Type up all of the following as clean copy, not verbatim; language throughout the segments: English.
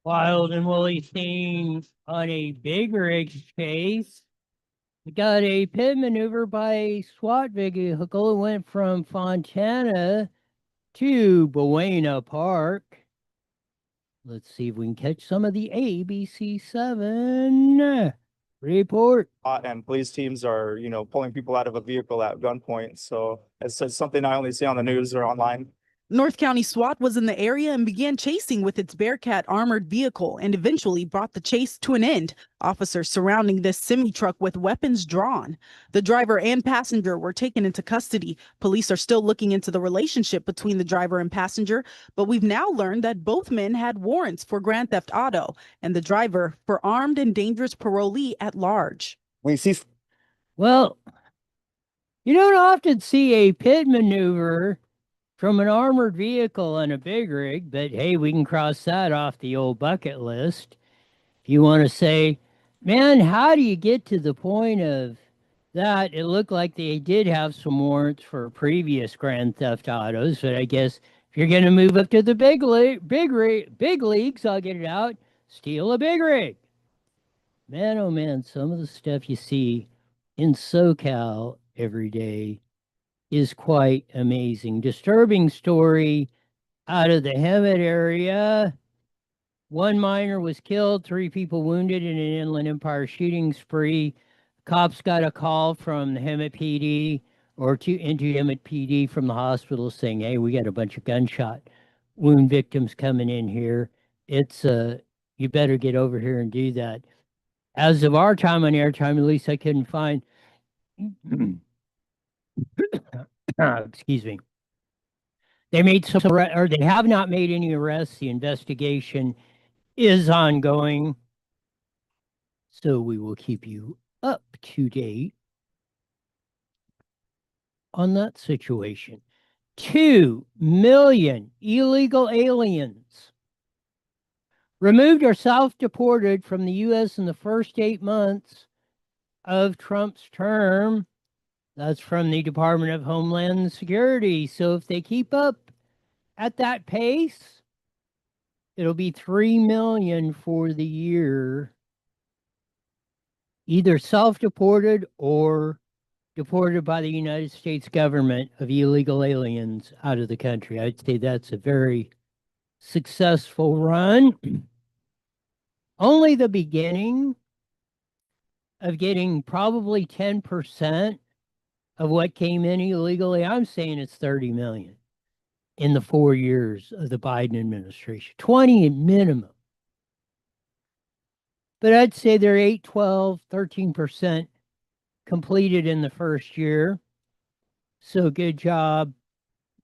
Wild and woolly scene on a big rig chase. We got a pit maneuver by a SWAT vehicle. It went from Fontana to Buena Park. Let's see if we can catch some of the ABC 7 report. And police teams are, pulling people out of a vehicle at gunpoint. So it's something I only see on the news or online. North County SWAT was in the area and began chasing with its Bearcat armored vehicle and eventually brought the chase to an end. Officers surrounding this semi-truck with weapons drawn. The driver and passenger were taken into custody. Police are still looking into the relationship between the driver and passenger, but we've now learned that both men had warrants for grand theft auto and the driver for armed and dangerous parolee at large. Well, you don't often see a pit maneuver from an armored vehicle on a big rig, but hey, we can cross that off the old bucket list. If you want to say, man, how do you get to the point of that? It looked like they did have some warrants for previous Grand Theft Autos, but I guess if you're going to move up to the big leagues, I'll get it out, steal a big rig. Man, oh man, some of the stuff you see in SoCal every day is quite amazing. Disturbing story out of the Hemet area. One miner was killed, 3 people wounded in an Inland Empire shooting spree. Cops got a call from the Hemet PD into Hemet PD from the hospital saying, hey, we got a bunch of gunshot wound victims coming in here. It's you better get over here and do that. As of our time on airtime, at least I couldn't find excuse me. They made they have not made any arrests. The investigation is ongoing. So we will keep you up to date on that situation. 2 million illegal aliens removed or self-deported from the U.S. in the first 8 months of Trump's term. That's from the Department of Homeland Security. So if they keep up at that pace, it'll be 3 million for the year, either self-deported or deported by the United States government of illegal aliens out of the country. I'd say that's a very successful run. Only the beginning of getting probably 10% of what came in illegally. I'm saying it's 30 million in the 4 years of the Biden administration, 20 at minimum. But I'd say they're 8, 12, 13% completed in the first year. So good job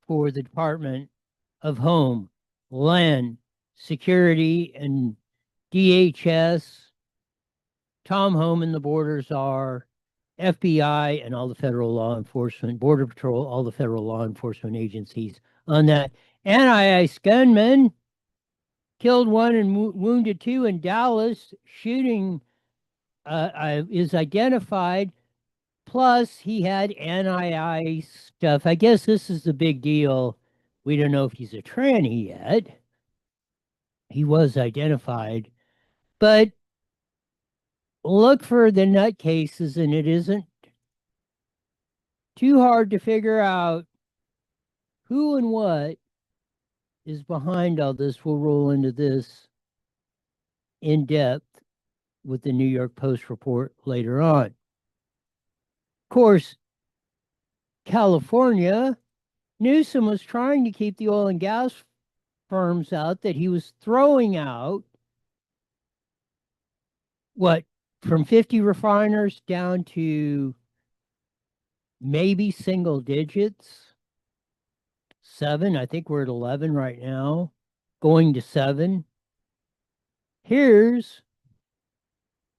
for the Department of Homeland Security and DHS, Tom Homan, the borders are, FBI, and all the federal law enforcement, Border Patrol, all the federal law enforcement agencies on that. Anti-ICE gunman killed 1 and wounded 2 in Dallas. Shooting is identified. Plus, he had anti-ICE stuff. I guess this is the big deal. We don't know if he's a tranny yet. He was identified. But look for the nutcases, and it isn't too hard to figure out who and what is behind all this. We'll roll into this in depth with the New York Post report later on. Of course, California, Newsom was trying to keep the oil and gas firms out that he was throwing out, from 50 refiners down to maybe single digits. 7, I think we're at 11 right now, going to 7. Here's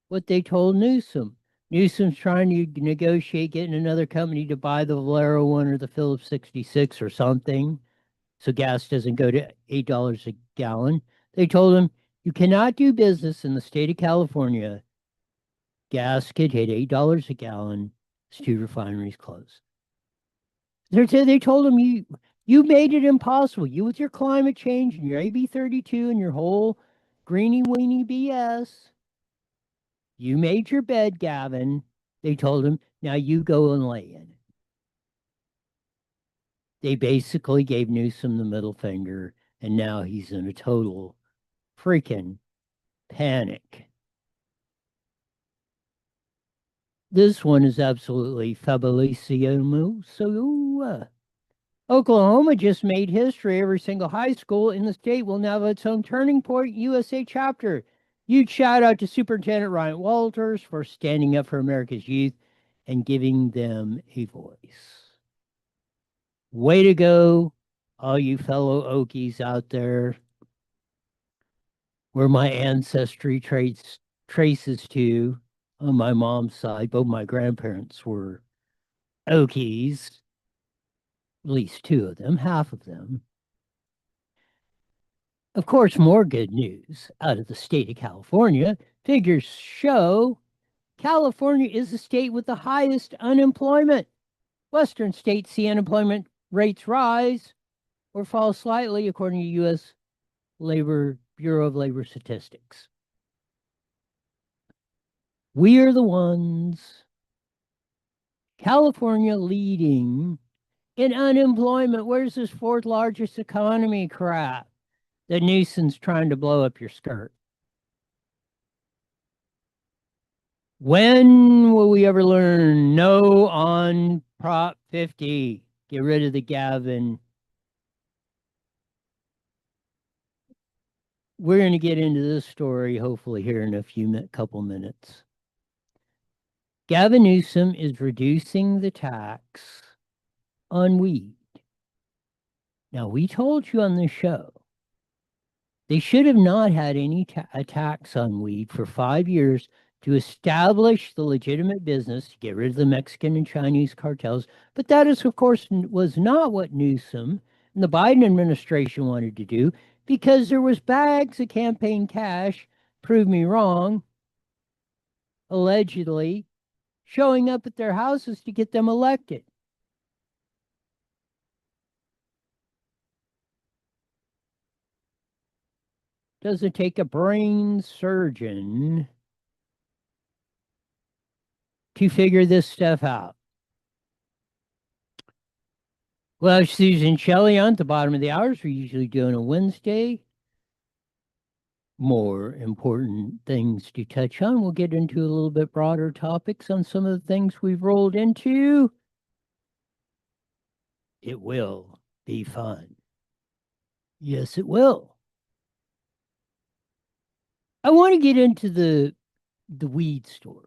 what they told Newsom. Newsom's trying to negotiate getting another company to buy the Valero 1 or the Phillips 66 or something, so gas doesn't go to $8 a gallon. They told him, you cannot do business in the state of California. Gas could hit $8 a gallon. 2 refineries close. They told him, you made it impossible. You with your climate change and your AB 32 and your whole greeny weeny BS. You made your bed, Gavin. They told him, now you go and lay in it. They basically gave Newsom the middle finger, and now he's in a total freaking panic. This one is absolutely fabulissimo. So, Oklahoma just made history. Every single high school in the state will now have its own Turning Point USA chapter. Huge shout out to Superintendent Ryan Walters for standing up for America's youth and giving them a voice. Way to go, all you fellow Okies out there, where my ancestry traces to on my mom's side. Both my grandparents were Okies, at least two of them, half of them. Of course, more good news out of the state of California. Figures show California is the state with the highest unemployment. Western states see unemployment rates rise or fall slightly, according to U.S. Bureau of Labor Statistics. We are the ones. California leading in unemployment. Where's this fourth largest economy crap that Newsom's trying to blow up your skirt? When will we ever learn no on Prop 50? Get rid of the Gavin. We're going to get into this story hopefully here in a couple minutes. Gavin Newsom is reducing the tax on weed. Now, we told you on the show they should have not had any tax on weed for 5 years to establish the legitimate business to get rid of the Mexican and Chinese cartels. But that is, of course, was not what Newsom and the Biden administration wanted to do, because there was bags of campaign cash, prove me wrong, allegedly showing up at their houses to get them elected. Doesn't take a brain surgeon to figure this stuff out. Well, Susan Shelley on at the bottom of the hours. We're usually doing a Wednesday. More important things to touch on. We'll get into a little bit broader topics on some of the things we've rolled into. It will be fun. Yes, it will. I want to get into the weed story,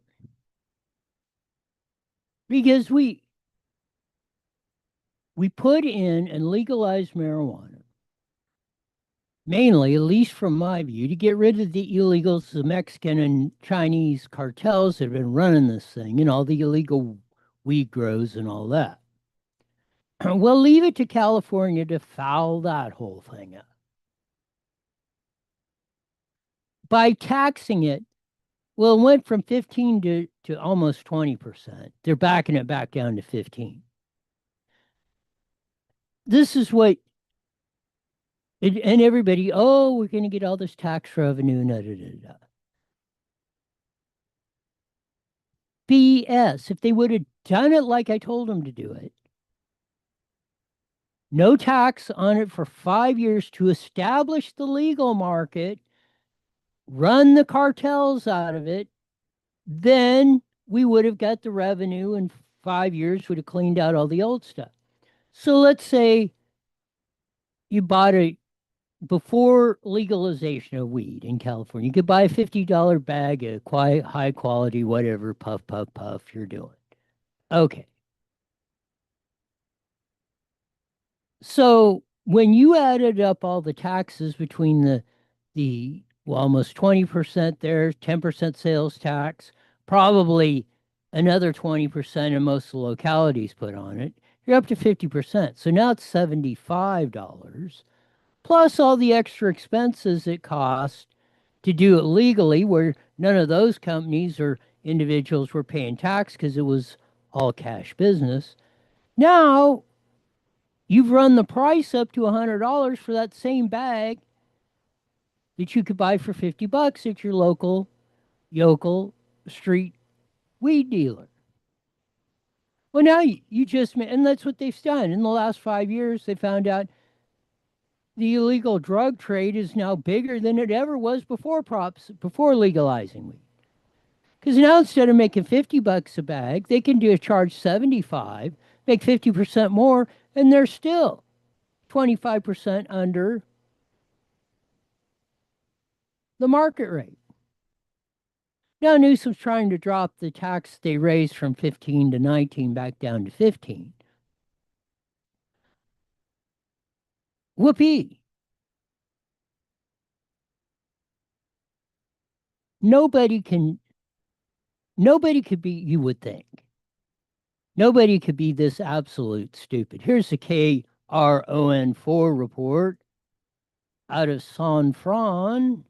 because we put in and legalized marijuana, mainly, at least from my view, to get rid of the illegals, the Mexican and Chinese cartels that have been running this thing, and all the illegal weed grows and all that. Well, leave it to California to foul that whole thing up by taxing it. Well, it went from 15 to almost 20%. They're backing it back down to 15. This is what, and everybody, oh, we're going to get all this tax revenue, BS. If they would have done it like I told them to do it, no tax on it for 5 years to establish the legal market, run the cartels out of it, then we would have got the revenue in 5 years, would have cleaned out all the old stuff. So let's say you bought before legalization of weed in California, you could buy a $50 bag of high quality, whatever, puff, you're doing. Okay. So when you added up all the taxes between the almost 20% there, 10% sales tax, probably another 20% in most of the localities put on it, you're up to 50%. So now it's $75, plus all the extra expenses it costs to do it legally, where none of those companies or individuals were paying tax because it was all cash business. Now you've run the price up to $100 for that same bag, that you could buy for $50 at your local yokel street weed dealer. Well, now you just, and that's what they've done. In the last 5 years, they found out the illegal drug trade is now bigger than it ever was before legalizing weed. Because now instead of making $50 a bag, they can charge 75, make 50% more, and they're still 25% under the market rate. Now Newsom's trying to drop the tax they raised from 15 to 19 back down to 15. Whoopee. Nobody could be, you would think. Nobody could be this absolute stupid. Here's the KRON4 report out of San Fran.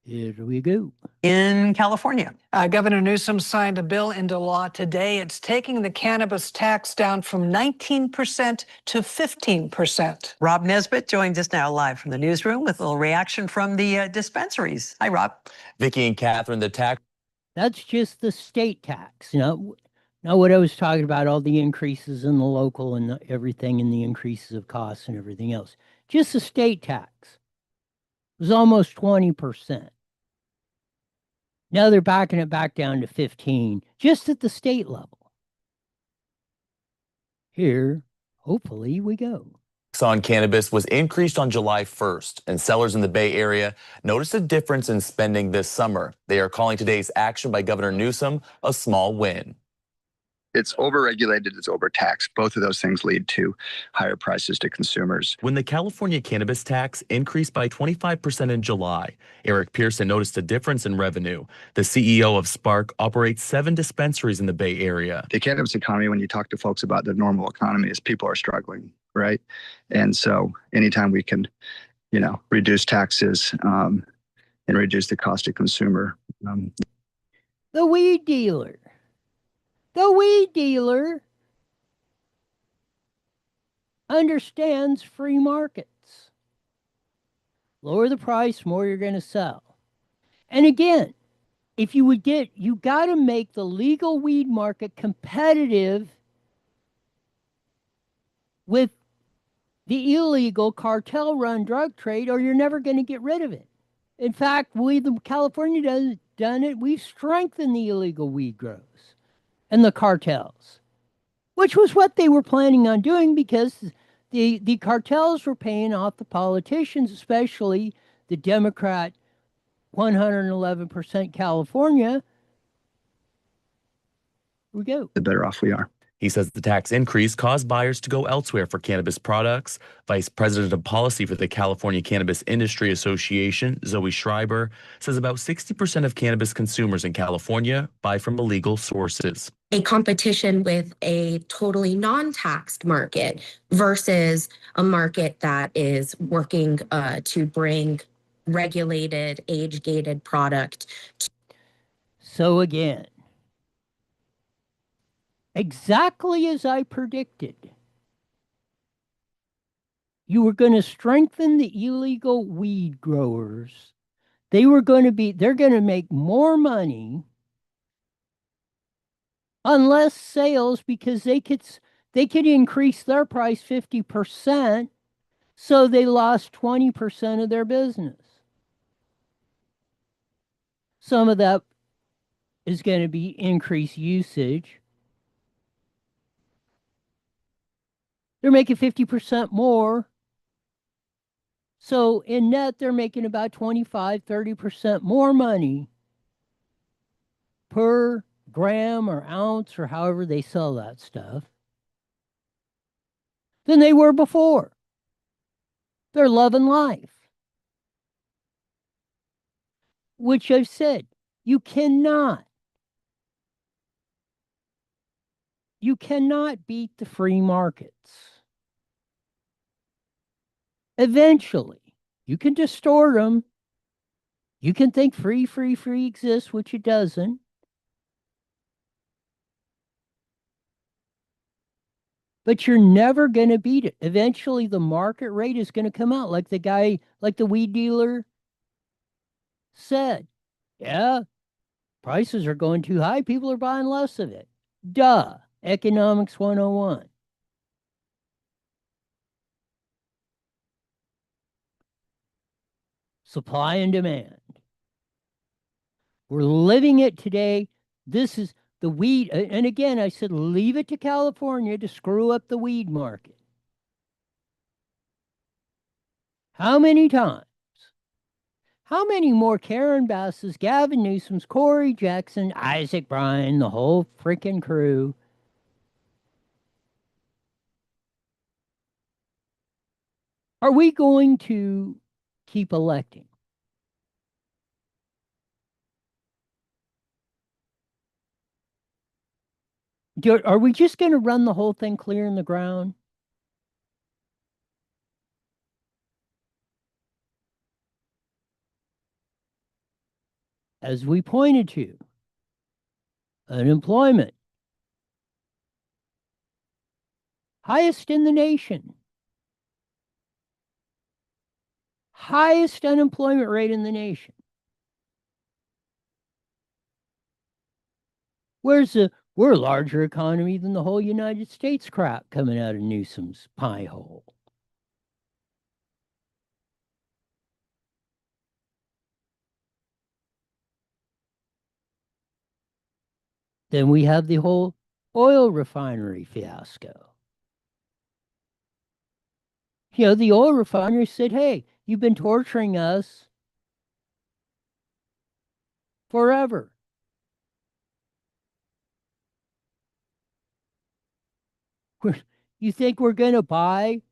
Here we go. In California, Governor Newsom signed a bill into law today. It's taking the cannabis tax down from 19% to 15%. Rob Nesbitt joins us now live from the newsroom with a little reaction from the dispensaries. Hi, Rob. Vicki and Catherine, the tax. That's just the state tax. Now what I was talking about, all the increases in the local and everything and the increases of costs and everything else. Just the state tax was almost 20%. Now they're backing it back down to 15, just at the state level. Here, hopefully we go. On cannabis was increased on July 1st, and sellers in the Bay Area noticed a difference in spending this summer. They are calling today's action by Governor Newsom a small win. It's overregulated, it's overtaxed. Both of those things lead to higher prices to consumers. When the California cannabis tax increased by 25% in July, Eric Pearson noticed a difference in revenue. The CEO of Spark operates 7 dispensaries in the Bay Area. The cannabis economy, when you talk to folks about the normal economy, is people are struggling, right? And so anytime we can, reduce taxes and reduce the cost to consumer. The weed dealer understands free markets. Lower the price, more you're going to sell. And again, if you got to make the legal weed market competitive with the illegal cartel-run drug trade, or you're never going to get rid of it. In fact, California has done it. We've strengthened the illegal weed grows and the cartels, which was what they were planning on doing, because the cartels were paying off the politicians, especially the Democrat 111% California. Here we go. The better off we are. He says the tax increase caused buyers to go elsewhere for cannabis products. Vice President of Policy for the California Cannabis Industry Association, Zoe Schreiber, says about 60% of cannabis consumers in California buy from illegal sources. A competition with a totally non-taxed market versus a market that is working to bring regulated, age-gated product. So again, exactly as I predicted, you were going to strengthen the illegal weed growers. They're going to make more money on less sales, because they could increase their price 50%, so they lost 20% of their business. Some of that is going to be increased usage. They're making 50% more. So in net, they're making about 25, 30% more money per gram or ounce, or however they sell that stuff, than they were before. They're loving life. Which I've said, you cannot beat the free markets. Eventually, you can distort them. You can think free exists, which it doesn't. but you're never going to beat it. Eventually, the market rate is going to come out, like the weed dealer said. Yeah, prices are going too high. People are buying less of it. Duh. Economics 101. Supply and demand. We're living it today. This is the weed. And again, I said, leave it to California to screw up the weed market. How many times? How many more Karen Basses, Gavin Newsoms, Corey Jackson, Isaac Bryan, the whole freaking crew? Are we going to keep electing? Are we just going to run the whole thing clear in the ground? As we pointed to, unemployment, highest in the nation. Highest unemployment rate in the nation. We're a larger economy than the whole United States crap coming out of Newsom's pie hole. Then we have the whole oil refinery fiasco. You know, the oil refinery said, hey, you've been torturing us forever. You think we're going to buy,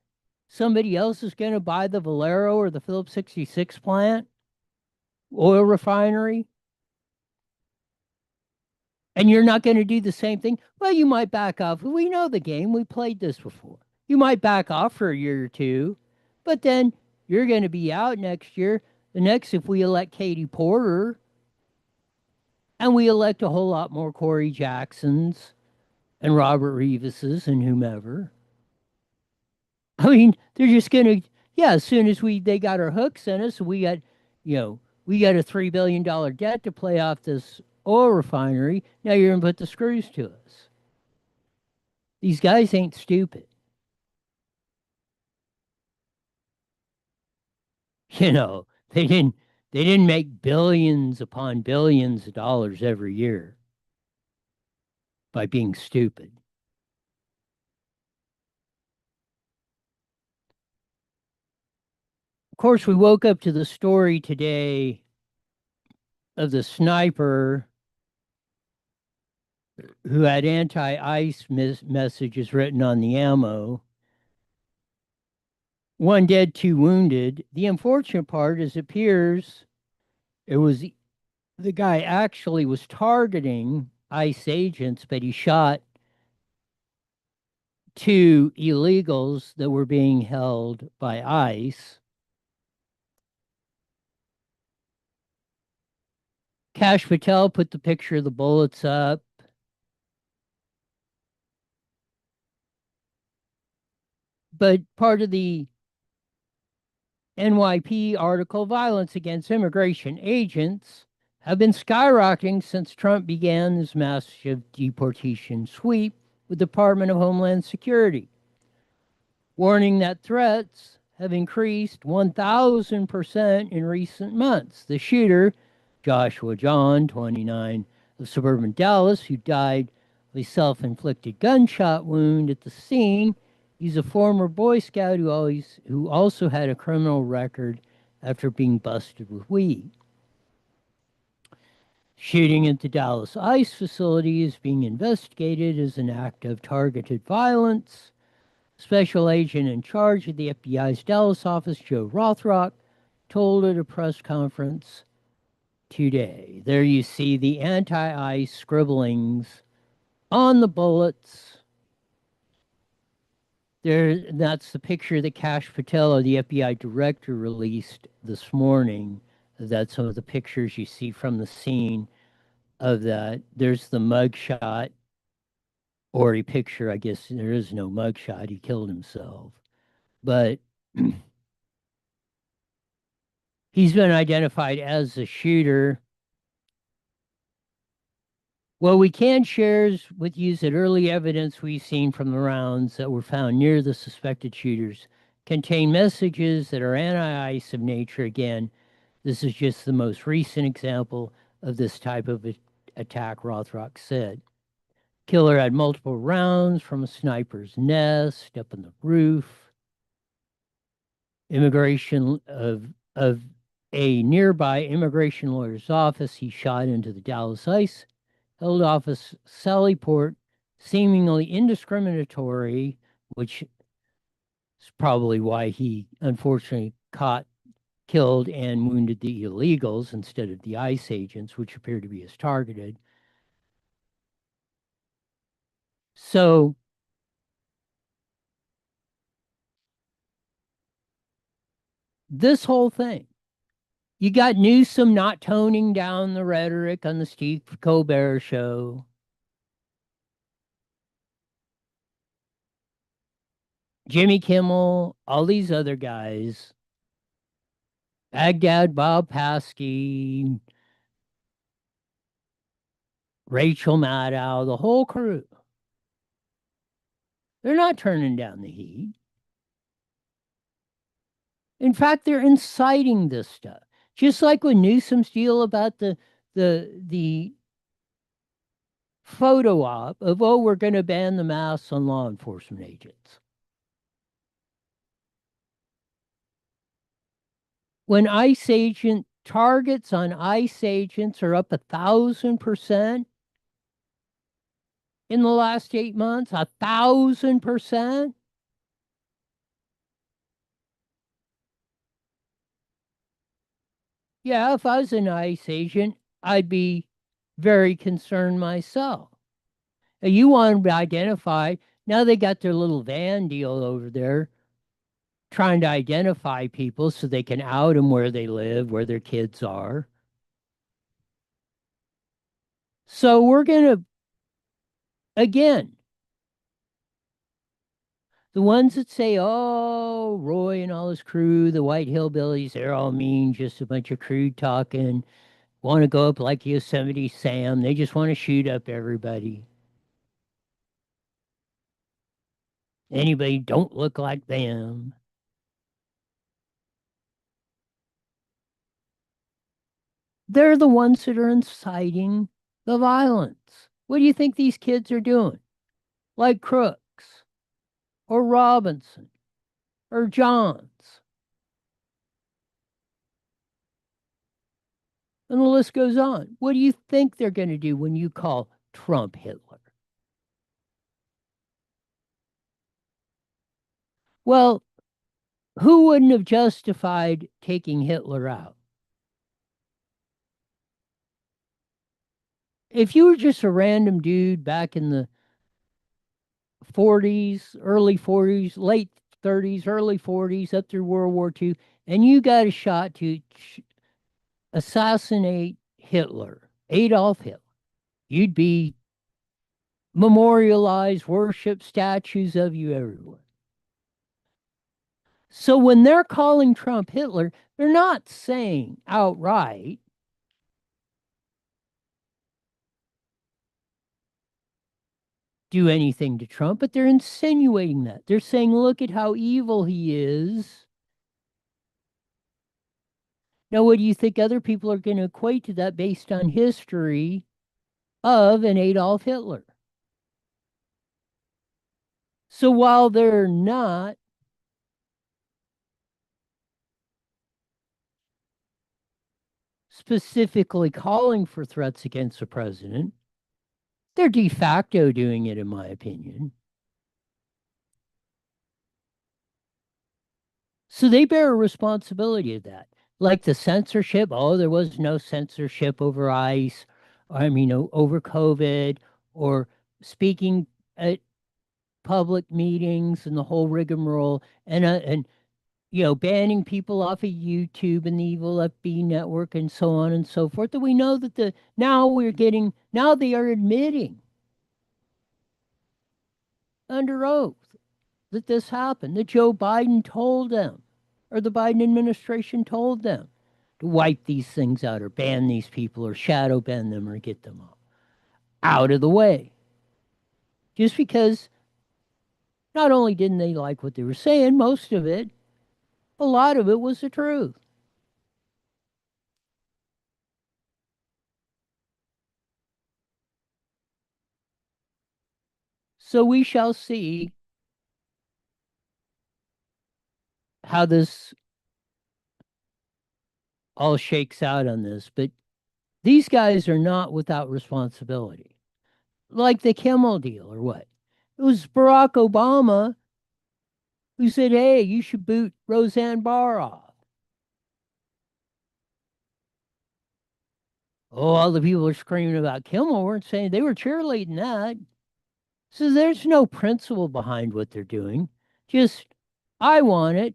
somebody else is going to buy the Valero or the Phillips 66 plant, oil refinery? And you're not going to do the same thing? Well, you might back off. We know the game. We played this before. You might back off for a year or two, but then you're going to be out next year. The next, if we elect Katie Porter and we elect a whole lot more Corey Jacksons and Robert Reeveses and whomever, I mean, they're just going to, yeah, as soon as they got our hooks in us, we got a $3 billion debt to play off this oil refinery. Now you're going to put the screws to us. These guys ain't stupid. You know, they didn't make billions upon billions of dollars every year by being stupid. Of course, we woke up to the story today of the sniper who had anti-ICE messages written on the ammo. 1 dead, 2 wounded. The unfortunate part is it appears it was the guy actually was targeting ICE agents, but he shot 2 illegals that were being held by ICE. Kash Patel put the picture of the bullets up. But part of the NYP article, violence against immigration agents have been skyrocketing since Trump began his massive deportation sweep with the Department of Homeland Security, warning that threats have increased 1,000% in recent months. The shooter, Joshua John, 29, of suburban Dallas, who died of a self-inflicted gunshot wound at the scene. He's a former Boy Scout who also had a criminal record after being busted with weed. Shooting at the Dallas ICE facility is being investigated as an act of targeted violence. Special agent in charge of the FBI's Dallas office, Joe Rothrock, told at a press conference today. There you see the anti-ICE scribblings on the bullets. That's the picture that Kash Patel, the FBI director, released this morning. That's some of the pictures you see from the scene of that. There's the mugshot or a picture. I guess there is no mugshot. He killed himself. But he's been identified as the shooter. What we can share with you that early evidence we've seen from the rounds that were found near the suspected shooters contain messages that are anti-ICE of nature. Again, this is just the most recent example of this type of attack, Rothrock said. Killer had multiple rounds from a sniper's nest up on the roof. Immigration of a nearby immigration lawyer's office, he shot into the Dallas ICE held office Sally Port, seemingly indiscriminatory, which is probably why he unfortunately killed and wounded the illegals instead of the ICE agents, which appear to be as targeted. So this whole thing, you got Newsom not toning down the rhetoric on the Steve Colbert show. Jimmy Kimmel, all these other guys, Baghdad Bob Paskey, Rachel Maddow, the whole crew. They're not turning down the heat. In fact, they're inciting this stuff. Just like with Newsom's deal about the photo op of, oh, we're going to ban the masks on law enforcement agents. When ICE agent targets on ICE agents are up 1,000% in the last 8 months, 1,000%. Yeah, if I was an ICE agent, I'd be very concerned myself. You want to identify, now they got their little van deal over there, trying to identify people so they can out them where they live, where their kids are. So we're going to, again, the ones that say, oh, Roy and all his crew, the white hillbillies, they're all mean, just a bunch of crude talking, want to go up like Yosemite Sam. They just want to shoot up everybody. Anybody don't look like them. They're the ones that are inciting the violence. What do you think these kids are doing? Like Crooks or Robinson or Johns. And the list goes on. What do you think they're going to do when you call Trump Hitler? Well, who wouldn't have justified taking Hitler out? If you were just a random dude back in the 40s, early 40s, late 30s, early 40s, up through World War II, and you got a shot to assassinate Hitler, Adolf Hitler, you'd be memorialized, worship statues of you everywhere. So when they're calling Trump Hitler, they're not saying outright, do anything to Trump, but they're insinuating that. They're saying, look at how evil he is. Now, what do you think other people are going to equate to that based on history of an Adolf Hitler? So while they're not specifically calling for threats against the president, they're de facto doing it, in my opinion. So they bear a responsibility of that. Like the censorship, oh, there was no censorship over ICE, over COVID, or speaking at public meetings and the whole rigmarole, and banning people off of YouTube and the evil FB network and so on and so forth. That we know that now they are admitting under oath that this happened, that Joe Biden told them, or the Biden administration told them to wipe these things out or ban these people or shadow ban them or get them out of the way. Just because not only didn't they like what they were saying, most of it, a lot of it was the truth. So we shall see how this all shakes out on this. But these guys are not without responsibility. Like the Kimmel deal or what? It was Barack Obama who said, hey, you should boot Roseanne Barr off. Oh, all the people are screaming about Kimmel weren't saying, they were cheerleading that. So there's no principle behind what they're doing. Just, I want it.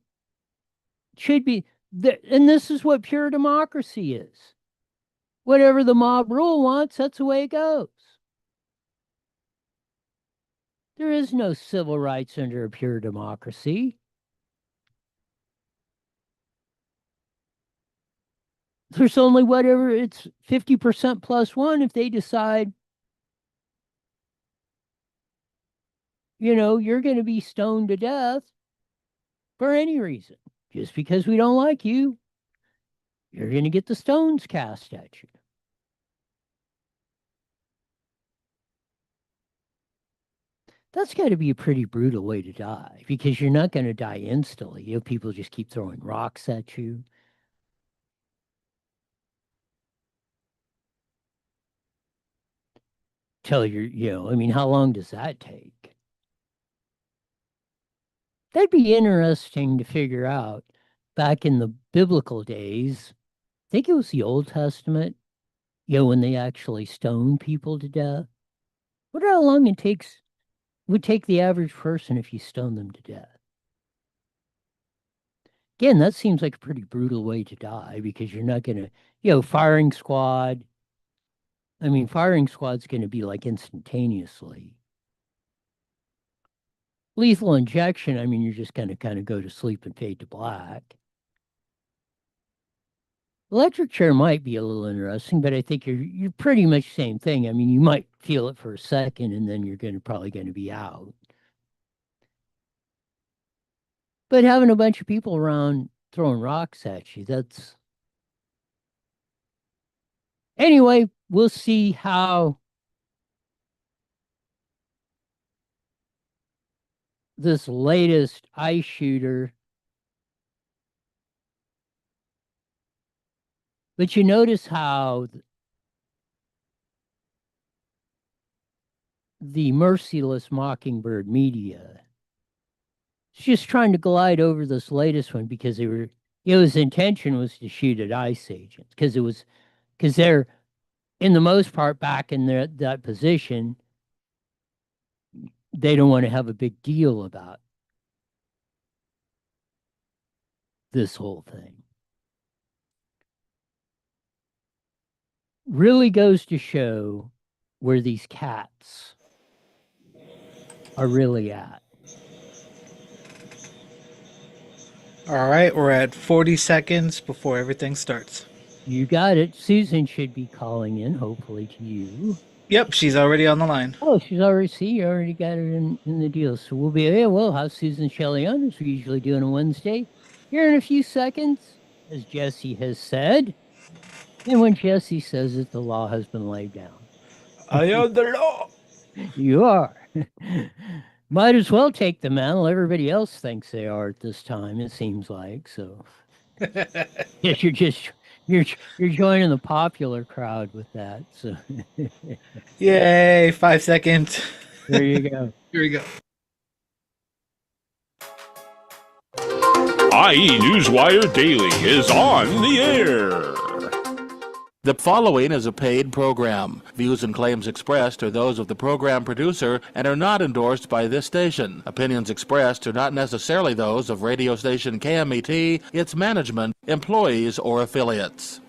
Should be, and this is what pure democracy is. Whatever the mob rule wants, that's the way it goes. There is no civil rights under a pure democracy. There's only whatever, it's 50% plus one if they decide, you know, you're going to be stoned to death for any reason. Just because we don't like you, you're going to get the stones cast at you. That's got to be a pretty brutal way to die, because you're not going to die instantly. You know, people just keep throwing rocks at you. Till you're, you know, I mean, how long does that take? That'd be interesting to figure out. Back in the biblical days, I think it was the Old Testament, you know, when they actually stoned people to death. Wonder how long it would take the average person if you stone them to death. Again, that seems like a pretty brutal way to die, because you're not going to, you know, firing squad's going to be like instantaneously. Lethal injection, I mean, you're just going to kind of go to sleep and fade to black. Electric chair might be a little interesting, but I think you're pretty much the same thing. I mean, you might feel it for a second, and then you're probably going to be out. But having a bunch of people around throwing rocks at you, that's... Anyway, we'll see how this latest ICE shooter. But you notice how the merciless Mockingbird media is just trying to glide over this latest one, because his intention was to shoot at ICE agents, because they're, in the most part, back in that position. They don't want to have a big deal about this whole thing. Really goes to show where these cats are really at. All right, we're at 40 seconds before everything starts. You got it. Susan should be calling in, hopefully, to you. Yep, she's already on the line. Oh, you already got it in the deal. So we'll have Susan Shelley on, as we usually do on a Wednesday, here in a few seconds, as Jesse has said. And when Jesse says it, the law has been laid down. I am the law. You are. Might as well take the mantle. Everybody else thinks they are at this time, it seems like. So yes, you're joining the popular crowd with that. So yay, 5 seconds. There you go. Here we go. IE Newswire Daily is on the air. The following is a paid program. Views and claims expressed are those of the program producer and are not endorsed by this station. Opinions expressed are not necessarily those of radio station KMET, its management, employees, or affiliates.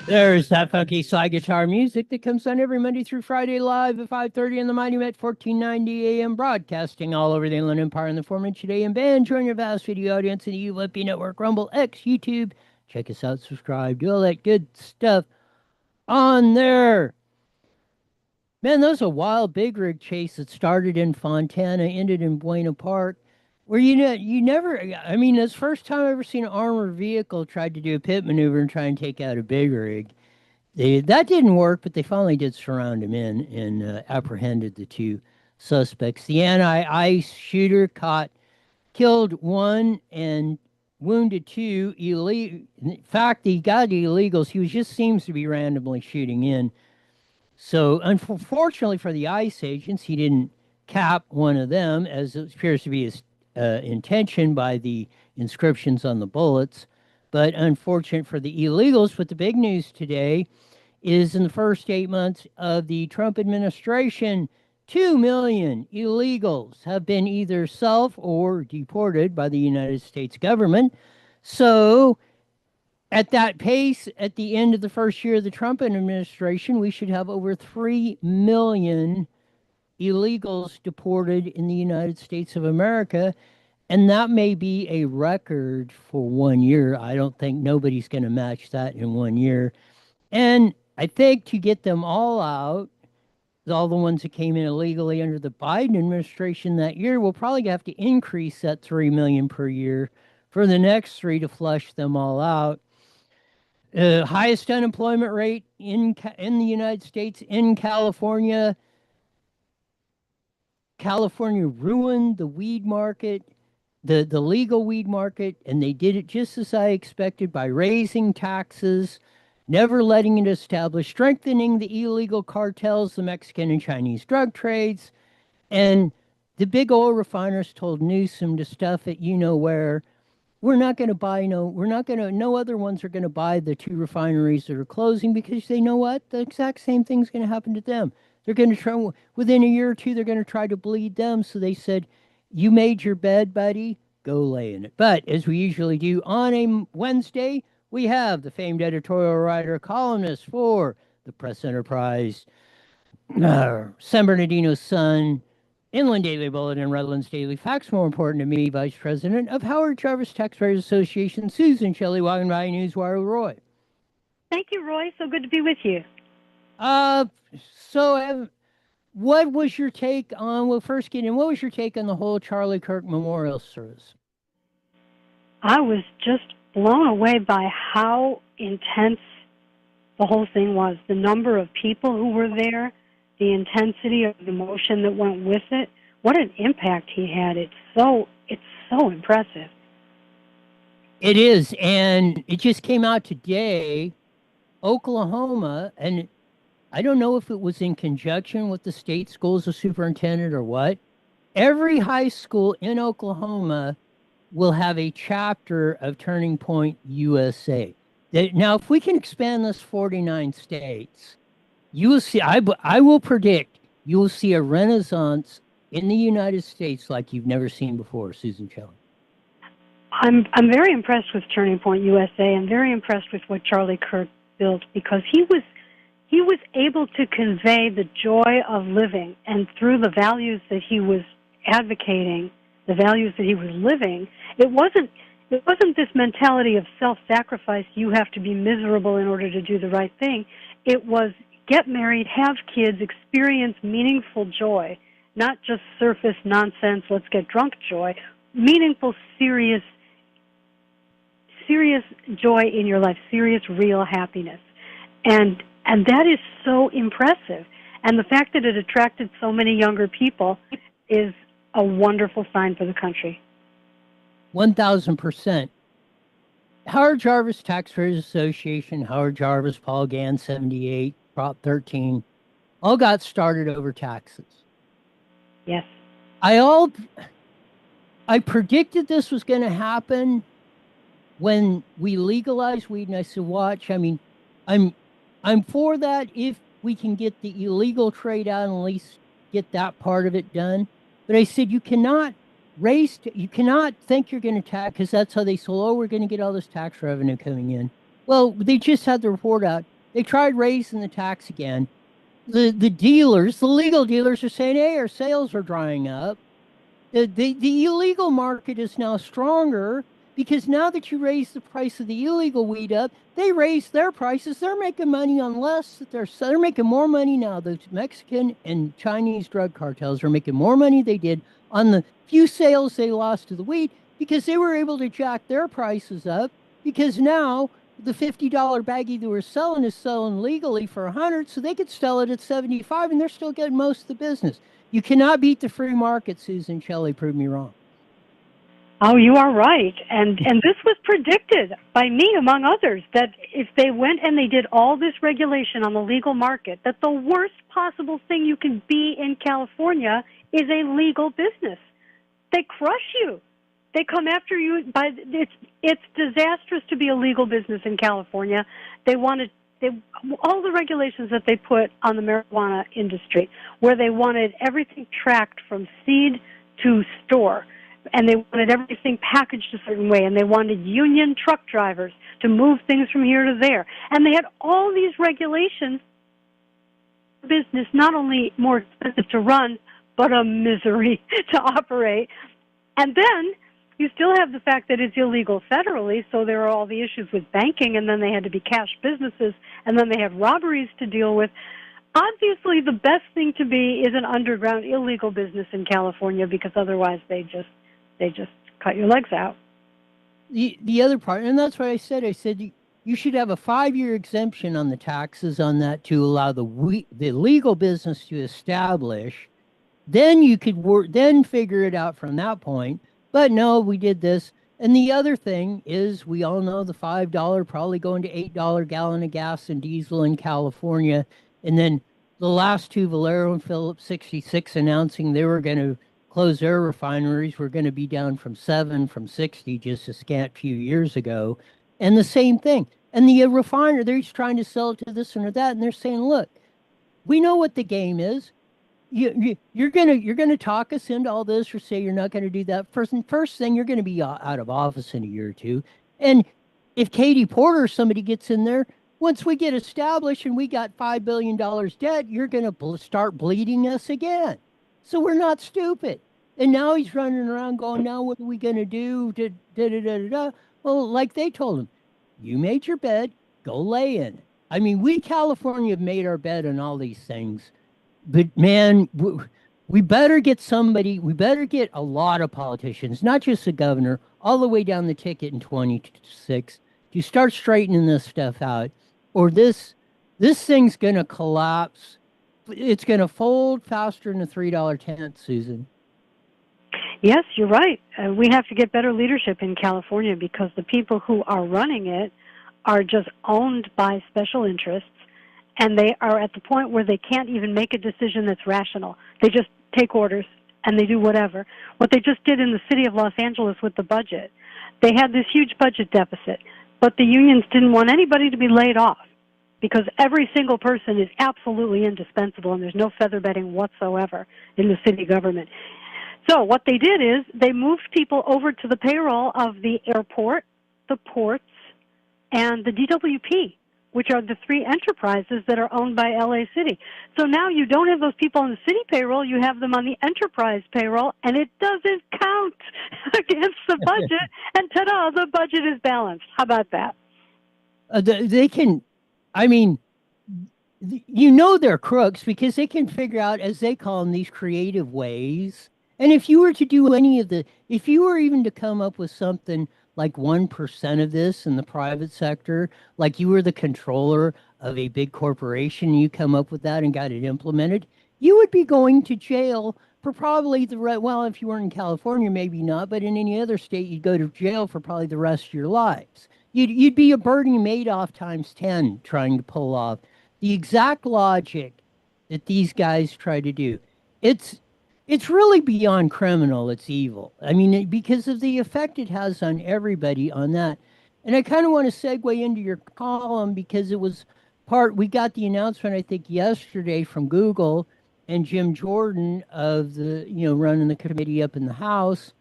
There's that funky slide guitar music that comes on every Monday through Friday live at 5:30 on the Mighty Met 1490 AM, broadcasting all over the Inland Empire in the 4-inch AM band. Join your vast video audience in the UFP Network, Rumble, X, YouTube. Check us out, subscribe, do all that good stuff on there. Man, that was a wild big rig chase that started in Fontana, ended in Buena Park. Where you never, I mean, it's the first time I've ever seen an armored vehicle tried to do a pit maneuver and try and take out a big rig. That didn't work, but they finally did surround him and apprehended the two suspects. The anti-ice shooter killed one and wounded two. In fact, he got illegals. He just seems to be randomly shooting in. So unfortunately for the ICE agents, he didn't cap one of them, as it appears to be his intention by the inscriptions on the bullets. But unfortunate for the illegals. But the big news today is in the first 8 months of the Trump administration, 2 million illegals have been either self or deported by the United States government. So at that pace, at the end of the first year of the Trump administration, we should have over 3 million illegals deported in the United States of America. And that may be a record for 1 year. I don't think nobody's going to match that in 1 year. And I think to get them all out, all the ones that came in illegally under the Biden administration that year, we'll probably have to increase that 3 million per year for the next 3 to flush them all out. Highest unemployment rate in the United States, in California. California ruined the weed market, the legal weed market, and they did it just as I expected by raising taxes, never letting it establish, strengthening the illegal cartels, the Mexican and Chinese drug trades. And the big oil refiners told Newsom to stuff it, where. We're not going to buy, no other ones are going to buy the 2 refineries that are closing, because they know what? The exact same thing's going to happen to them. They're going to try, within a year or two, they're going to try to bleed them. So they said, you made your bed, buddy, go lay in it. But as we usually do on a Wednesday, we have the famed editorial writer, columnist for the Press Enterprise, San Bernardino Sun, Inland Daily Bulletin, Redlands Daily Facts. More important to me, Vice President of Howard Jarvis Taxpayers Association, Susan Shelley, welcome by Newswire, Roy. Thank you, Roy. So good to be with you. What was your take on, what was your take on the whole Charlie Kirk Memorial Service? I was just blown away by how intense the whole thing was. The number of people who were there, the intensity of the emotion that went with it. What an impact he had. It's so impressive. It is, and it just came out today, Oklahoma, and I don't know if it was in conjunction with the state schools of superintendent or what. Every high school in Oklahoma will have a chapter of Turning Point USA. Now, if we can expand this 49 states, you will see, I will predict, you will see a renaissance in the United States like you've never seen before, Susan Shelley. I'm very impressed with Turning Point USA. I'm very impressed with what Charlie Kirk built, because he was able to convey the joy of living, and through the values that he was advocating, the values that he was living, it wasn't this mentality of self-sacrifice, you have to be miserable in order to do the right thing. It was get married, have kids, experience meaningful joy, not just surface nonsense, let's get drunk joy, meaningful, serious joy in your life, serious, real happiness. And that is so impressive. And the fact that it attracted so many younger people is a wonderful sign for the country. 1,000%. Howard Jarvis Taxpayers Association, Howard Jarvis, Paul Gann, 78, Prop 13, all got started over taxes. Yes. I predicted this was going to happen when we legalized weed, and I said, watch, I mean, I'm for that if we can get the illegal trade out and at least get that part of it done. But I said, you cannot think you're going to tax, because that's how they say, oh, we're going to get all this tax revenue coming in. Well, they just had the report out. They tried raising the tax again. The dealers, the legal dealers are saying, hey, our sales are drying up. The illegal market is now stronger because now that you raise the price of the illegal weed up, they raise their prices. They're making money on less. They're making more money now. The Mexican and Chinese drug cartels are making more money they did on the few sales they lost to the weed because they were able to jack their prices up because now the $50 baggie they were selling is selling legally for $100, so they could sell it at $75 and they're still getting most of the business. You cannot beat the free market, Susan Shelley. Prove me wrong. Oh, you are right. And this was predicted by me, among others, that if they went and they did all this regulation on the legal market, that the worst possible thing you can be in California is a legal business. They crush you. They come after you. It's disastrous to be a legal business in California. All the regulations that they put on the marijuana industry, where they wanted everything tracked from seed to store, and they wanted everything packaged a certain way, and they wanted union truck drivers to move things from here to there. And they had all these regulations. Business not only more expensive to run, but a misery to operate. And then you still have the fact that it's illegal federally, so there are all the issues with banking, and then they had to be cash businesses, and then they had robberies to deal with. Obviously, the best thing to be is an underground illegal business in California, because otherwise they just cut your legs out. The other part, and that's what I said you should have a 5-year exemption on the taxes on that to allow the legal business to establish. Then you could then figure it out from that point. But no, we did this. And the other thing is, we all know the $5 probably going to $8 gallon of gas and diesel in California. And then the last two, Valero and Phillips 66, announcing they were going to close their refineries, were going to be down from 7 from 60 just a scant few years ago. And the same thing. And the refiner, they're just trying to sell it to this and or that. And they're saying, look, we know what the game is. You're gonna talk us into all this, or say you're not gonna do that. First thing, you're gonna be out of office in a year or two. And if Katie Porter or somebody gets in there, once we get established and we got $5 billion debt, you're gonna start bleeding us again. So we're not stupid. And now he's running around going, now what are we gonna do? Well, like they told him, you made your bed, go lay in it. I mean, we California have made our bed on all these things. But man, we better get a lot of politicians, not just the governor, all the way down the ticket in 26 to start straightening this stuff out, or this thing's going to collapse. It's going to fold faster than a $3 tent, Susan. Yes, you're right. We have to get better leadership in California, because the people who are running it are just owned by special interests. And they are at the point where they can't even make a decision that's rational. They just take orders and they do whatever. What they just did in the city of Los Angeles with the budget, they had this huge budget deficit, but the unions didn't want anybody to be laid off, because every single person is absolutely indispensable, and there's no feather bedding whatsoever in the city government. So what they did is they moved people over to the payroll of the airport, the ports, and the DWP, which are the 3 enterprises that are owned by LA City. So now you don't have those people on the city payroll, you have them on the enterprise payroll, and it doesn't count against the budget, and ta-da, the budget is balanced. How about that? They can, I mean, they're crooks, because they can figure out, as they call them, these creative ways. And if you were to do if you were even to come up with something like 1% of this in the private sector, like you were the controller of a big corporation, you come up with that and got it implemented, you would be going to jail for probably if you weren't in California, maybe not, but in any other state, you'd go to jail for probably the rest of your lives. You'd be a Bernie Madoff times 10 trying to pull off the exact logic that these guys try to do. It's really beyond criminal. It's evil. I mean, because of the effect it has on everybody on that. And I kind of want to segue into your column, because it was we got the announcement, I think, yesterday from Google and Jim Jordan of the, running the committee up in the House,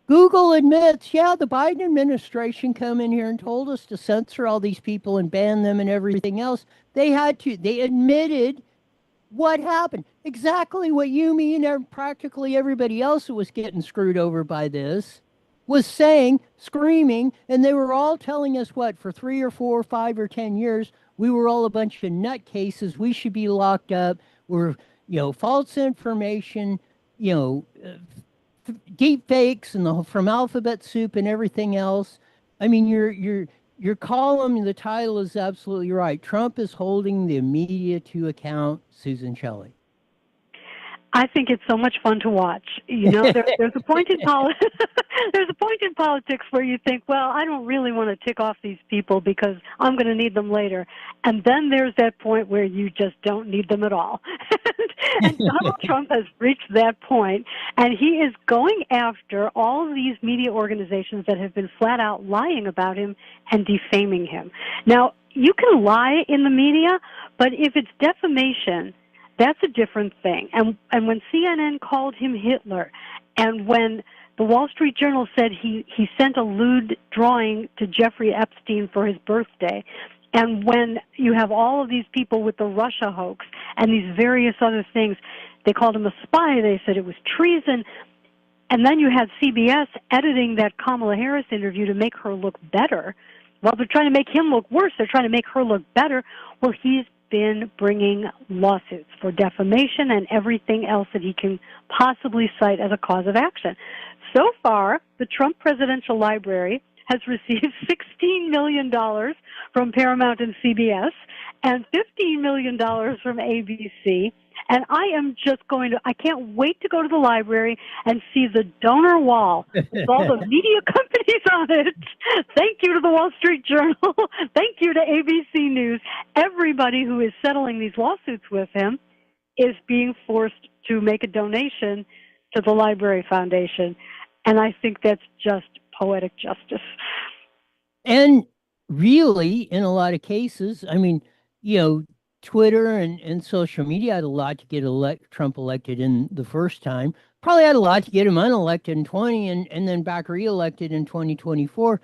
Google admits, yeah, the Biden administration come in here and told us to censor all these people and ban them and everything else. They had to. They admitted what happened. Exactly what you mean. Practically everybody else who was getting screwed over by this was saying, screaming, and they were all telling us what, for 3 or 4 or 5 or 10 years, we were all a bunch of nutcases. We should be locked up. We're, false information, deep fakes and from alphabet soup and everything else. I mean, your column, the title is absolutely right. Trump is holding the media to account, Susan Shelley. I think it's so much fun to watch. There's a point in there's a point in politics where you think, well, I don't really want to tick off these people because I'm going to need them later. And then there's that point where you just don't need them at all. And Donald Trump has reached that point, and he is going after all of these media organizations that have been flat out lying about him and defaming him. Now, you can lie in the media, but if it's defamation, that's a different thing. And when CNN called him Hitler, and when the Wall Street Journal said he sent a lewd drawing to Jeffrey Epstein for his birthday, and when you have all of these people with the Russia hoax and these various other things, they called him a spy, they said it was treason, and then you had CBS editing that Kamala Harris interview to make her look better. Well, they're trying to make him look worse. They're trying to make her look better. Well, he's been bringing lawsuits for defamation and everything else that he can possibly cite as a cause of action. So far, the Trump Presidential Library has received $16 million from Paramount and CBS and $15 million from ABC. And I can't wait to go to the library and see the donor wall with all the media companies on it. Thank you to the Wall Street Journal. Thank you to ABC News. Everybody who is settling these lawsuits with him is being forced to make a donation to the Library Foundation. And I think that's just poetic justice. And really, in a lot of cases, I mean, Twitter and social media had a lot to get Trump elected in the first time. Probably had a lot to get him unelected in 20 and then back reelected in 2024.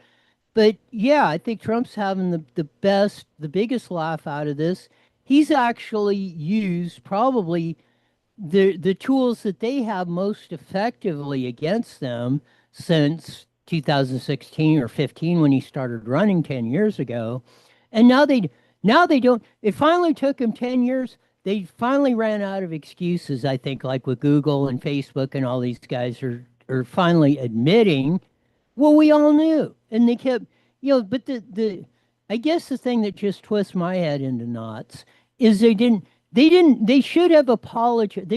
But yeah, I think Trump's having the biggest laugh out of this. He's actually used probably the tools that they have most effectively against them since 2016 or 15 when he started running 10 years ago. And now they don't. It finally took him 10 years. They finally ran out of excuses, I think, like with Google and Facebook and all these guys are finally admitting, well, we all knew. And they kept, but I guess the thing that just twists my head into knots is they should have apologized.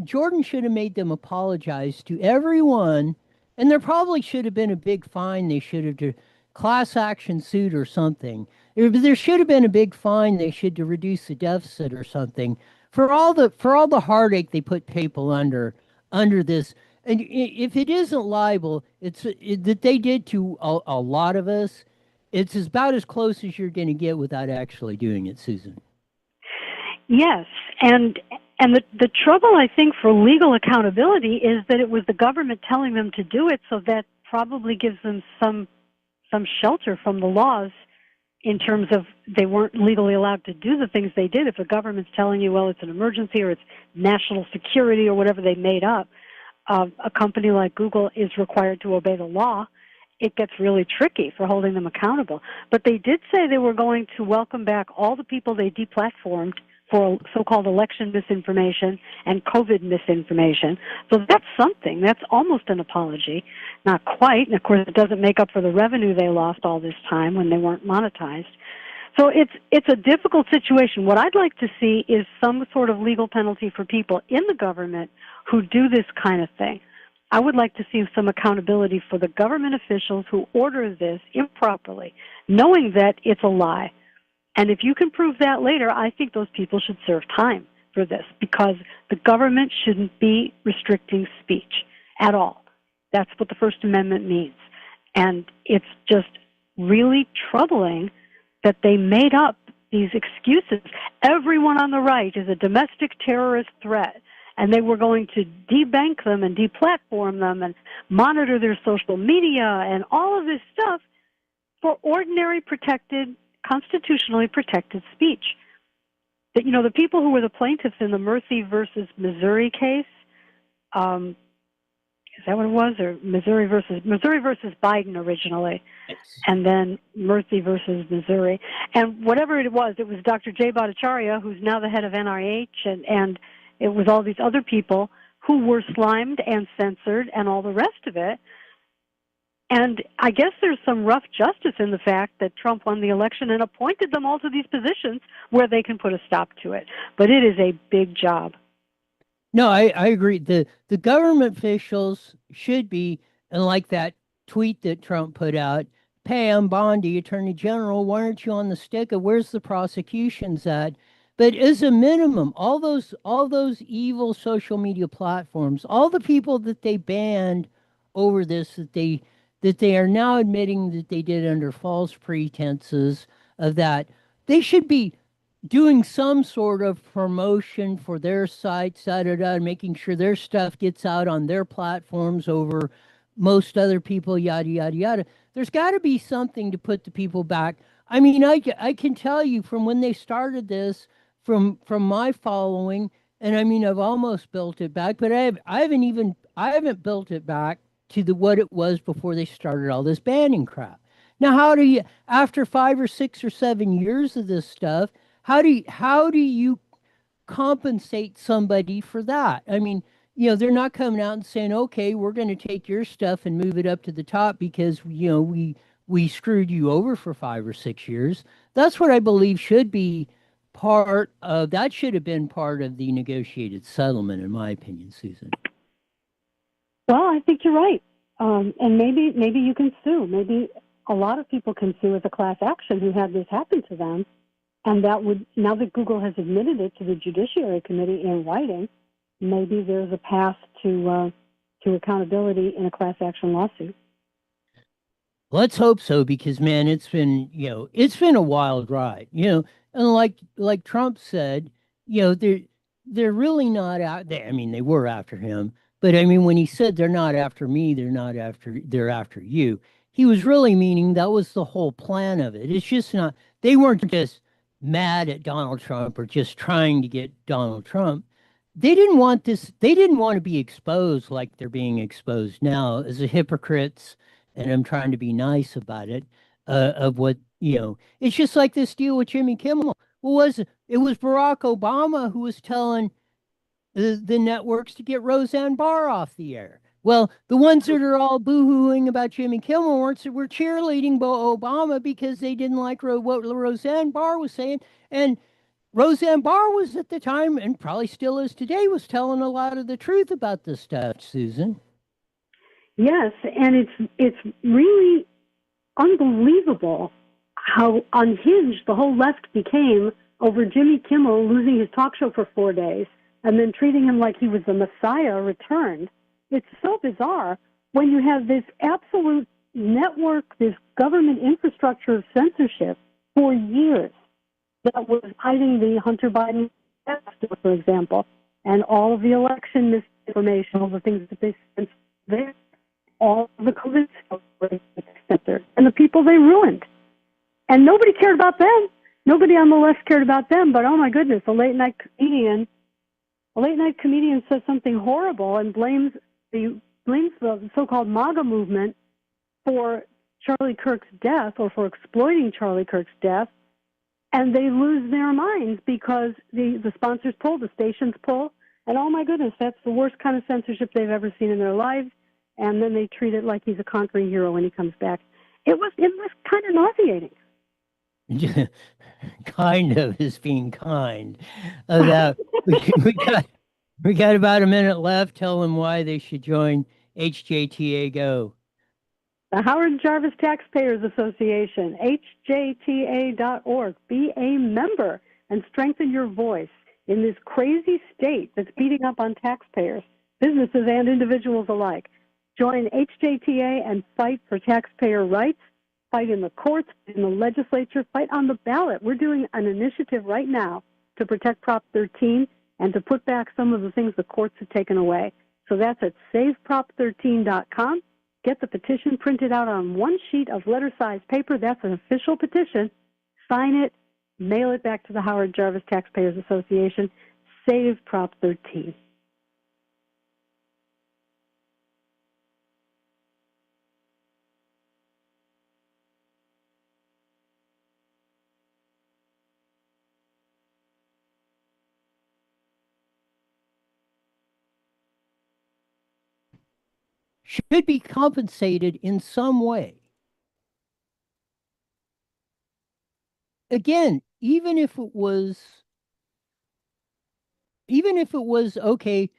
Jordan should have made them apologize to everyone. And there probably should have been a big fine. They should have done class action suit or something. There should have been a big fine. They should to reduce the deficit or something for all the heartache they put people under this. And if it isn't libel, that they did to a lot of us. It's about as close as you're going to get without actually doing it, Susan. Yes, and the trouble, I think, for legal accountability is that it was the government telling them to do it, so that probably gives them some shelter from the laws in terms of they weren't legally allowed to do the things they did. If the government's telling you, well, it's an emergency or it's national security or whatever they made up, a company like Google is required to obey the law. It gets really tricky for holding them accountable. But they did say they were going to welcome back all the people they deplatformed for so-called election misinformation and COVID misinformation. So that's something. That's almost an apology. Not quite. And, of course, it doesn't make up for the revenue they lost all this time when they weren't monetized. So it's a difficult situation. What I'd like to see is some sort of legal penalty for people in the government who do this kind of thing. I would like to see some accountability for the government officials who order this improperly, knowing that it's a lie. And if you can prove that later, I think those people should serve time for this, because the government shouldn't be restricting speech at all. That's what the First Amendment means. And it's just really troubling that they made up these excuses. Everyone on the right is a domestic terrorist threat. and they were going to debank them and deplatform them and monitor their social media and all of this stuff for ordinary protected, constitutionally protected speech. That, you know, the people who were the plaintiffs in the Murthy versus Missouri case, is that what it was? Or Missouri versus Biden originally, and then Murthy versus Missouri. And whatever it was Dr. Jay Bhattacharya, who's now the head of NIH, and it was all these other people who were slimed and censored and all the rest of it. And I guess there's some rough justice in the fact that Trump won the election and appointed them all to these positions where they can put a stop to it. But it is a big job. No, I agree. The government officials should be, and like that tweet that Trump put out, Pam Bondi, Attorney General, why aren't you on the stick of where's the prosecutions at? But as a minimum, all those evil social media platforms, all the people that they banned over this, that they are now admitting that they did under false pretenses of that, they should be doing some sort of promotion for their sites, making sure their stuff gets out on their platforms over most other people, yada, yada, yada. There's got to be something to put the people back. I mean, I can tell you from when they started this, from my following, and I mean, I've almost built it back, but I haven't built it back to what it was before they started all this banning crap. Now, how do you, after 5 or 6 or 7 years of this stuff, how do you compensate somebody for that? I mean, you know, they're not coming out and saying, okay, we're going to take your stuff and move it up to the top because, you know, we screwed you over for 5 or 6 years. That's what I believe should be that should have been part of the negotiated settlement, in my opinion, Susan. Well, I think you're right. And maybe you can sue. Maybe a lot of people can sue as a class action who had this happen to them. And that would, now that Google has admitted it to the Judiciary Committee in writing, maybe there's a path to accountability in a class action lawsuit. Let's hope so, because man, it's been a wild ride, and like Trump said, they're really not out there. I mean, they were after him, but I mean, when he said they're not after me, they're after you, he was really meaning that was the whole plan of it. It's just not, they weren't just mad at Donald Trump or just trying to get Donald Trump. They didn't want this. They didn't want to be exposed like they're being exposed now as a hypocrites. And I'm trying to be nice about it. Of what, it's just like this deal with Jimmy Kimmel. What was it? It was Barack Obama who was telling the networks to get Roseanne Barr off the air. Well, the ones that are all boo-hooing about Jimmy Kimmel were cheerleading Obama because they didn't like what Roseanne Barr was saying. And Roseanne Barr was at the time, and probably still is today, was telling a lot of the truth about this stuff, Susan. Yes, and it's really unbelievable how unhinged the whole left became over Jimmy Kimmel losing his talk show for 4 days and then treating him like he was the Messiah returned. It's so bizarre when you have this absolute network, this government infrastructure of censorship for years that was hiding the Hunter Biden stuff, for example, and all of the election misinformation, all the things that they sent there, all of the COVID stuff censored, and the people they ruined. And nobody cared about them. Nobody on the left cared about them, but oh my goodness, a late night comedian says something horrible and blames the so-called MAGA movement for Charlie Kirk's death or for exploiting Charlie Kirk's death, and they lose their minds because the sponsors pull, the stations pull, and oh my goodness, that's the worst kind of censorship they've ever seen in their lives, and then they treat it like he's a conquering hero when he comes back. It was kind of nauseating. Kind of is being kind. We got about a minute left. Tell them why they should join HJTA Go. The Howard Jarvis Taxpayers Association, HJTA.org. Be a member and strengthen your voice in this crazy state that's beating up on taxpayers, businesses and individuals alike. Join HJTA and fight for taxpayer rights. Fight in the courts, in the legislature, fight on the ballot. We're doing an initiative right now to protect Prop 13. and to put back some of the things the courts have taken away. So that's at saveprop13.com. Get the petition printed out on one sheet of letter-sized paper. That's an official petition. Sign it, mail it back to the Howard Jarvis Taxpayers Association. Save Prop 13. Should be compensated in some way. Again, even if it was okay,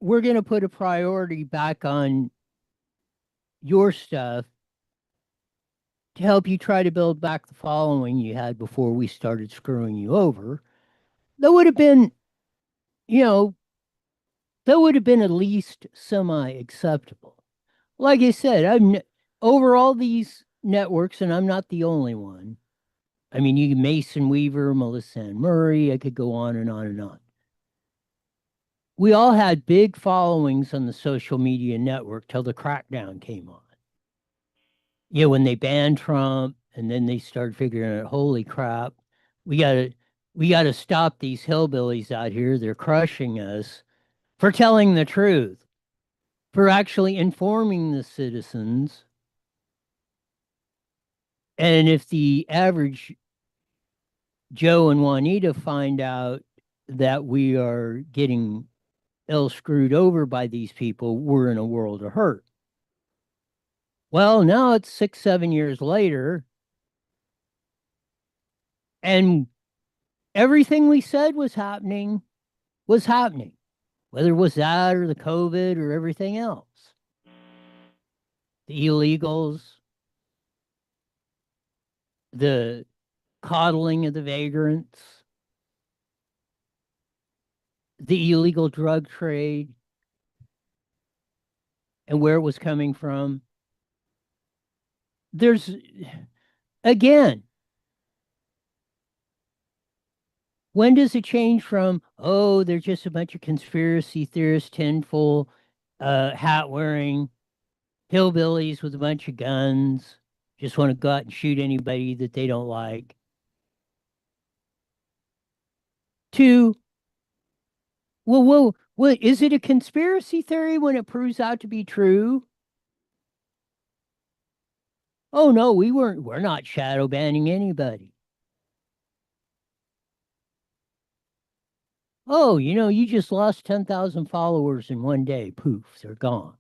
we're going to put a priority back on your stuff to help you try to build back the following you had before we started screwing you over. That would have been, that would have been at least semi-acceptable. Like I said, over all these networks, and I'm not the only one. I mean, you Mason Weaver, Melissa Ann Murray, I could go on and on and on. We all had big followings on the social media network till the crackdown came on. Yeah, when they banned Trump, and then they started figuring out, holy crap, we gotta stop these hillbillies out here. They're crushing us for telling the truth, for actually informing the citizens. And if the average Joe and Juanita find out that we are getting screwed over by these people, we're in a world of hurt. Well, now it's 6-7 years later, and everything we said was happening, whether it was that or the COVID or everything else. The illegals, the coddling of the vagrants, the illegal drug trade, and where it was coming from. There's, again, when does it change from, oh, they're just a bunch of conspiracy theorists, tinfoil hat-wearing hillbillies with a bunch of guns, just want to go out and shoot anybody that they don't like, to, well, is it a conspiracy theory when it proves out to be true? Oh no, we're not shadow banning anybody. Oh, you just lost 10,000 followers in one day. Poof, they're gone.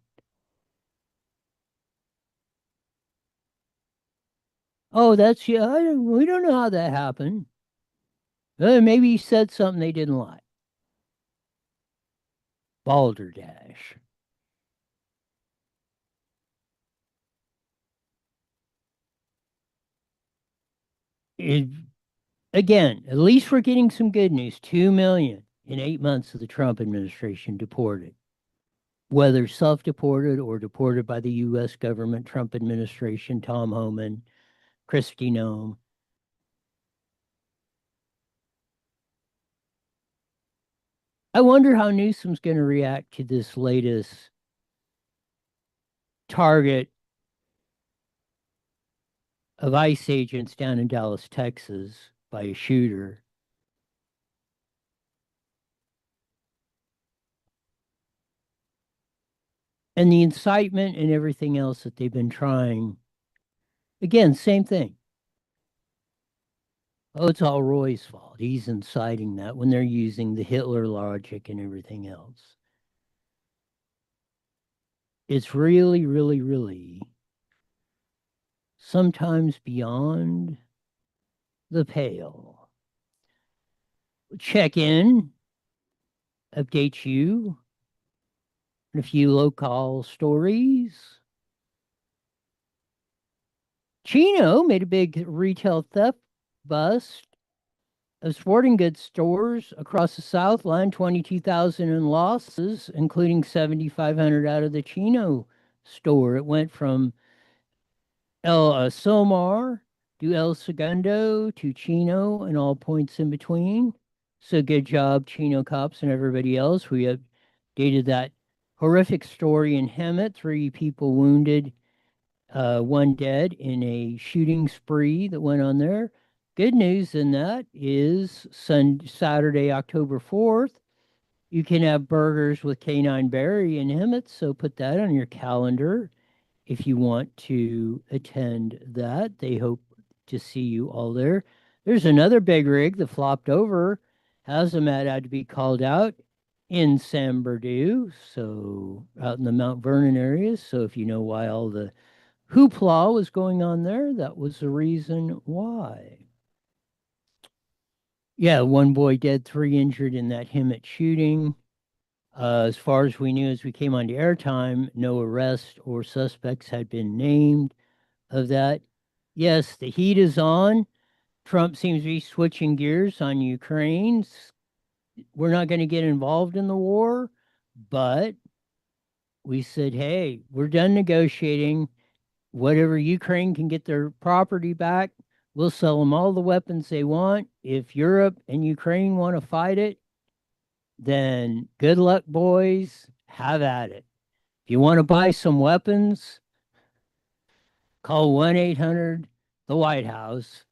Oh, we don't know how that happened. Maybe he said something they didn't like. Balderdash. Again, at least we're getting some good news. 2 million in 8 months of the Trump administration deported, whether self-deported or deported by the U.S. government, Trump administration, Tom Homan, Kristi Noem. I wonder how Newsom's going to react to this latest target of ICE agents down in Dallas, Texas, by a shooter. And the incitement and everything else that they've been trying. Again, same thing. Oh, it's all Roy's fault. He's inciting that when they're using the Hitler logic and everything else. It's really, really, really sometimes beyond the pale. Check in, update you on a few local stories. Chino made a big retail theft bust of sporting goods stores across the Southland, 22,000 in losses, including 7,500 out of the Chino store. It went from El Somar to El Segundo to Chino and all points in between. So good job, Chino Cops and everybody else. We updated that horrific story in Hemet. 3 people wounded, 1 dead in a shooting spree that went on there. Good news in that is Saturday, October 4th. You can have burgers with Canine Barry in Hemet, so put that on your calendar if you want to attend that. They hope to see you all there. There's another big rig that flopped over. Hazmat had to be called out in San Bernardino, so out in the Mount Vernon area. So if you know why all the hoopla was going on there, that was the reason why. Yeah, 1 boy dead, 3 injured in that Hemet shooting. As far as we knew as we came on to airtime, no arrests or suspects had been named of that. Yes, the heat is on. Trump seems to be switching gears on Ukraine. We're not going to get involved in the war, but we said, hey, we're done negotiating. Whatever Ukraine can get their property back, we'll sell them all the weapons they want. If Europe and Ukraine want to fight it, then good luck, boys. Have at it. If you want to buy some weapons, call 1-800 the White House.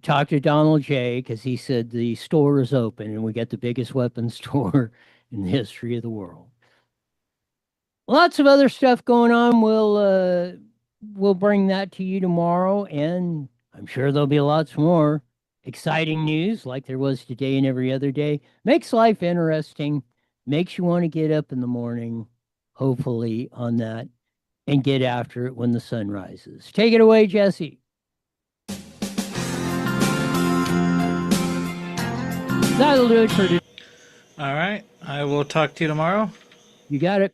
Talk to Donald J. because he said the store is open and we got the biggest weapons store in the history of the world. Lots of other stuff going on. We'll bring that to you tomorrow, and I'm sure there'll be lots more exciting news like there was today and every other day. Makes life interesting, makes you want to get up in the morning, hopefully on that, and get after it when the sun rises. Take it away, Jesse. That'll do it for today. All right. I will talk to you tomorrow. You got it.